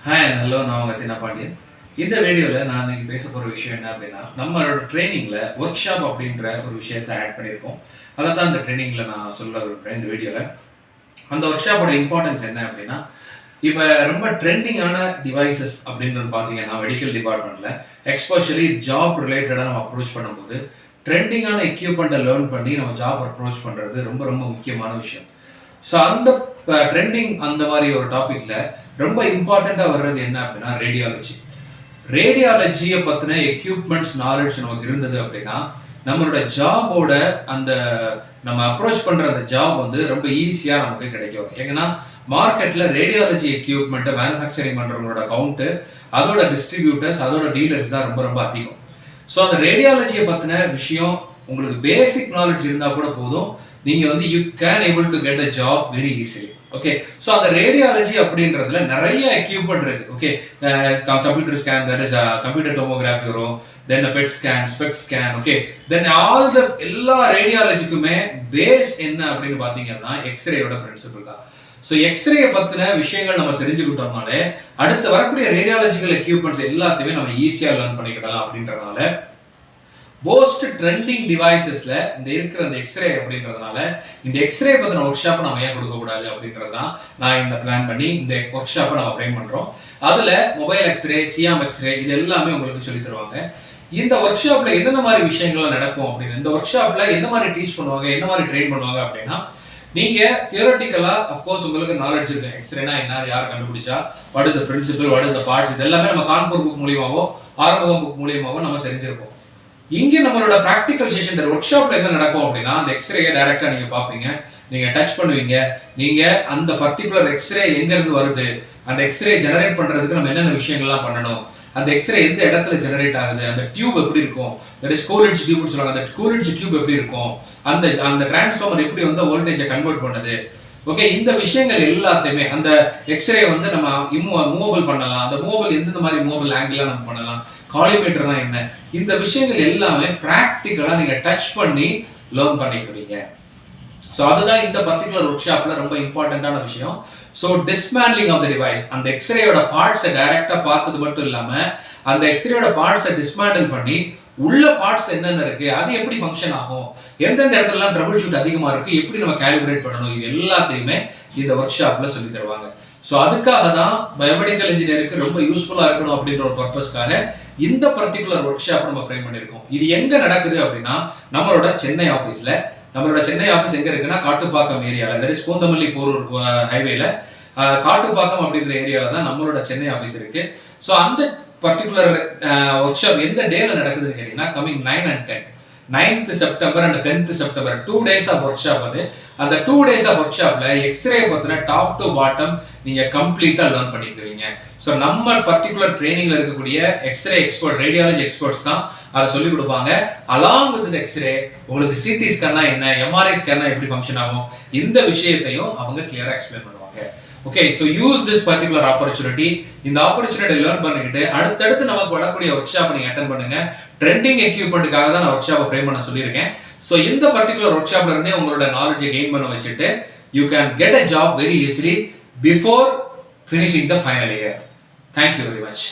Hi and hello, நான் உங்க ATHEENAPANDIAN. இந்த வீடியோல நான் இன்னைக்கு பேச போற விஷயம் என்ன அப்படின்னா, நம்மளோட ட்ரெய்னிங்ல ஒர்க் ஷாப் அப்படின்ற ஒரு விஷயத்தை ஆட் பண்ணியிருக்கோம். அதை தான் இந்த ட்ரெய்னிங்ல நான் சொல்ல விரும்புறேன் இந்த வீடியோல. அந்த ஒர்க் ஷாப்போட இம்பார்ட்டன்ஸ் என்ன அப்படின்னா, இப்போ ரொம்ப ட்ரெண்டிங்கான டிவைசஸ் அப்படின்றது பார்த்தீங்கன்னா மெடிக்கல் டிபார்ட்மெண்ட்ல எக்ஸ்பெஷலி ஜாப் ரிலேட்டடாக நம்ம அப்ரோச் பண்ணும்போது ட்ரெண்டிங்கான எக்யூப்மெண்ட்டை லேர்ன் பண்ணி நம்ம ஜாப் அப்ரோச் பண்ணுறது ரொம்ப ரொம்ப முக்கியமான விஷயம். ஸோ அந்த ட்ரெண்டிங் அந்த மாதிரி ஒரு டாப்பிக்கில் ரொம்ப இம்பார்ட்டண்ட்டாக வர்றது என்ன அப்படின்னா ரேடியாலஜி. ரேடியாலஜியை பற்றின எக்யூப்மெண்ட்ஸ் நாலேஜ் நமக்கு இருந்தது அப்படின்னா நம்மளோட ஜாபோட அந்த நம்ம அப்ரோச் பண்ணுற அந்த ஜாப் வந்து ரொம்ப ஈஸியாக நமக்கு கிடைக்கும். ஏன்னா மார்க்கெட்டில் ரேடியாலஜி எக்யூப்மெண்ட்டை மேனுஃபேக்சரிங் பண்ணுறவங்களோட கவுண்ட்டு, அதோட டிஸ்ட்ரிபியூட்டர்ஸ், அதோட டீலர்ஸ் தான் ரொம்ப ரொம்ப அதிகம். ஸோ அந்த ரேடியாலஜியை பற்றின விஷயம் உங்களுக்கு பேசிக் நாலேஜ் இருந்தால் கூட போதும், நீங்கள் வந்து you can able to get a job very easily. Okay, so அந்த ரேடியாலஜி அப்படின்றதுல நிறைய எக்யூப்மெண்ட் இருக்கு. Okay, computer scan, that is computer tomography வரும், then PET scan, SPECT scan. Okay, then all the எல்லா ரேடியாலஜிக்குமே பேஸ் என்ன அப்படின்னு பார்த்தீங்கன்னா எக்ஸ்ரேயோட பிரின்சிபிள் தான். ஸோ எக்ஸ்ரேயை பற்றின விஷயங்கள் நம்ம தெரிஞ்சுக்கிட்டோம்னாலே அடுத்து வரக்கூடிய ரேடியாலஜிக்கல் எக்யூப்மெண்ட்ஸ் எல்லாத்தையுமே நம்ம ஈஸியாக லேர்ன் பண்ணிக்கிடலாம். அப்படின்றதுனால மோஸ்ட் ட்ரெண்டிங் டிவைசஸ்ல இந்த இருக்கிற அந்த எக்ஸ்ரே அப்படின்றதுனால இந்த எக்ஸ்ரே பற்றின ஒர்க் ஷாப்பை நம்ம ஏன் கொடுக்கக்கூடாது அப்படின்றது தான் நான் இந்த பிளான் பண்ணி இந்த ஒர்க் ஷாப்பை நம்ம ஃப்ரேம் பண்ணுறோம். அதில் மொபைல் எக்ஸ்ரே, சியாம் எக்ஸ்ரே இது எல்லாமே உங்களுக்கு சொல்லி தருவாங்க. இந்த ஒர்க் ஷாப்ல என்னென்ன மாதிரி விஷயங்கள்லாம் நடக்கும் அப்படின்னு, இந்த ஒர்க் ஷாப்ல எந்த மாதிரி டீச் பண்ணுவாங்க, என்ன மாதிரி ட்ரெயின் பண்ணுவாங்க அப்படின்னா, நீங்க தியரட்டிக்கலா அஃப்கோர்ஸ் உங்களுக்கு நாலேஜ் இருக்கு. எக்ஸ்ரேனா என்ன, யார் கண்டுபிடிச்சா, what is the principle, what is the parts, இது எல்லாமே நம்ம கான்பூர் புக் மூலியமாவோ ஆரம்பம் புக் மூலியமாவோ நம்ம தெரிஞ்சிருப்போம். இங்கே நம்மளோட ப்ராக்டிக்கல் செஷன் ஒர்க் ஷாப்ல என்ன நடக்கும் அப்படின்னா, அந்த எக்ஸ்ரேயை டைரக்டா நீங்க பாப்பீங்க, நீங்க டச் பண்ணுவீங்க, நீங்க அந்த பர்டிகுலர் எக்ஸ்ரே எங்க இருந்து வருது, அந்த எக்ஸ்ரே ஜெனரேட் பண்றதுக்கு நம்ம என்னென்ன விஷயங்கள்லாம் பண்ணணும், அந்த எக்ஸ்ரே எந்த இடத்துல ஜெனரேட் ஆகுது, அந்த டியூப் எப்படி இருக்கும், தட் இஸ் கூலிட்ஜ் டியூப்னு சொல்லுவாங்க, அந்த கூலிட்ஜ் டியூப் எப்படி இருக்கும், அந்த அந்த டிரான்ஸ்ஃபார்மர் எப்படி வந்து வோல்டேஜை கன்வெர்ட் பண்ணுது. ஓகே, இந்த விஷயங்கள் எல்லாத்தையுமே அந்த எக்ஸ்ரே வந்து நம்ம மூவபிள் பண்ணலாம், அந்த மூவபிள் எந்தெந்த மாதிரி மூவபிள் ஆங்கிளாக நம்ம பண்ணலாம், காலிமீட்டர்னா என்ன, இந்த விஷயங்கள் எல்லாமே ப்ராக்டிக்கலாக நீங்கள் டச் பண்ணி லேர்ன் பண்ணிக்கிறீங்க. ஸோ அதுதான் இந்த பர்டிகுலர் ஒர்க் ஷாப்பில் ரொம்ப இம்பார்ட்டண்ட்டான விஷயம். So dismantling of the device, அந்த எக்ஸ்ரேயோட பார்ட்ஸை டைரெக்டாக பார்த்தது மட்டும் இல்லாமல் அந்த எக்ஸ்ரேயோட பார்ட்ஸை டிஸ்மேண்டில் பண்ணி உள்ள பார்ட்ஸ் என்னென்ன இருக்கு, அது எப்படி ஃபங்க்ஷன் ஆகும், எந்தெந்த இடத்துலலாம் ட்ரபிள் ஷூட் அதிகமாக இருக்கு, எப்படி நம்ம கேலிபிரேட் பண்ணணும், இது எல்லாத்தையுமே இந்த ஒர்க் ஷாப்பில் சொல்லி தருவாங்க. ஸோ அதுக்காக தான் பயோமெடிக்கல் இன்ஜினியருக்கு ரொம்ப யூஸ்ஃபுல்லாக இருக்கணும் அப்படின்ற ஒரு பர்பஸ்க்காக இந்த பர்டிகுலர் ஒர்க் ஷாப் நம்ம ஃப்ரேம் பண்ணியிருக்கோம். இது எங்கே நடக்குது அப்படின்னா நம்மளோட சென்னை ஆஃபீஸில். நம்மளோட சென்னை ஆஃபீஸ் எங்கே இருக்குன்னா காட்டுப்பாக்கம் ஏரியாவில், தட் இஸ் பூந்தமல்லி போரூர் ஹைவேல காட்டுப்பாக்கம் அப்படின்ற ஏரியாவில் தான் நம்மளோட சென்னை ஆஃபீஸ் இருக்கு. ஸோ அந்த பர்டிகுலர் ஒர்க் ஷாப் எந்த டேல நடக்குதுன்னு கேட்டீங்கன்னா coming 9 and 10, 9th September and 10th September 2 days of workshop. அது அந்த 2 days ஆஃப் ஒர்க் ஷாப்ல எக்ஸ்ரே பத்தின டாப் டு பாட்டம் நீங்க கம்ப்ளீட்டா லேர்ன் பண்ணிக்கிறீங்க. ஸோ நம்ம பர்டிகுலர் ட்ரைனிங்ல இருக்கக்கூடிய எக்ஸ்ரே எக்ஸ்பர்ட், ரேடியாலஜி எக்ஸ்பர்ட்ஸ் தான் அதை சொல்லிக் கொடுப்பாங்க. அலாங் வித் எக்ஸ்ரே உங்களுக்கு சிடி ஸ்கேன்னா என்ன, எம்ஆர்ஐ ஸ்கேன்னா எப்படி ஃபங்க்ஷன் ஆகும், இந்த விஷயத்தையும் அவங்க கிளியரா எக்ஸ்பிளைன் பண்ணுவாங்க. Okay, so use this particular opportunity. இந்த ஆப்பர்ச்சுனிட்டி லேர்ன் பண்ணிக்கிட்டு அடுத்தடுத்து நமக்கு வரக்கூடிய ஒர்க் ஷாப் நீங்க அட்டென்ட் பண்ணுங்க. ட்ரெண்டிங் எக்யூப்மெண்ட்டுக்காக தான் நான் ஒர்க் ஷாப்பை ஃப்ரேம் பண்ண சொல்லியிருக்கேன். ஸோ இந்த பர்டிகுலர் ஒர்க் ஷாப்ல இருந்தே உங்களோட நாலேஜை கெயின் பண்ண வச்சுட்டு you can get a job very easily before finishing the final year. Thank you very much.